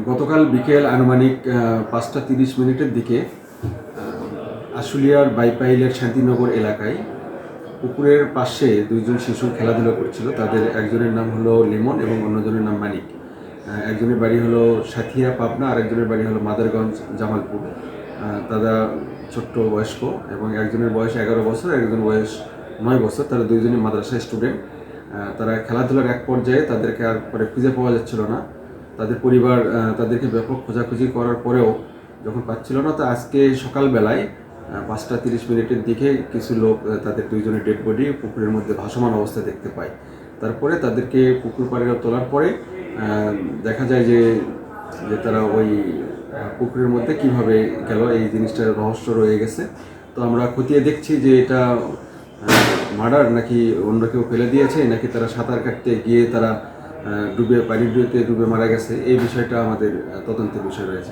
গতকাল বিকেল আনুমানিক 5টা 30 মিনিটের দিকে আশুলিয়ার বাইপাইলের শান্তিনগর এলাকায় পুকুরের পাশে দুইজন শিশু খেলাধুলা করছিল। তাদের একজনের নাম হলো লিমন এবং অন্যজনের নাম মানিক। একজনের বাড়ি হলো সাথিয়া পাবনা, আরেকজনের বাড়ি হলো মাদারগঞ্জ জামালপুর। তারা ছোট্ট বয়স্ক এবং একজনের বয়স 11 বছর, একজনের বয়স 9 বছর। তারা দুইজনই মাদ্রাসা স্টুডেন্ট। তারা খেলাধুলার এক পর্যায়ে তাদেরকে আর পরে খুঁজে পাওয়া যাচ্ছিল না। তাদের পরিবার তাদেরকে ব্যাপক খোঁজাখুঁজি করার পরেও যখন পাচ্ছিল না, তো আজকে সকালবেলায় 5টা 30 মিনিটের দিকে কিছু লোক তাদের দুইজনের ডেড বডি পুকুরের মধ্যে ভাসমান অবস্থায় দেখতে পায়। তারপরে তাদেরকে পুকুর পাড়ে তোলার পরে দেখা যায় যে তারা ওই পুকুরের মধ্যে কিভাবে গেল এই জিনিসটার রহস্য রয়ে গেছে। তো আমরা খতিয়ে দেখছি যে এটা মার্ডার নাকি অন্য কেউ ফেলে দিয়েছে, নাকি তারা সাঁতার কাটতে গিয়ে তারা পানির ডুবে মারা গেছে। এই বিষয়টা আমাদের তদন্তের বিষয় রয়েছে।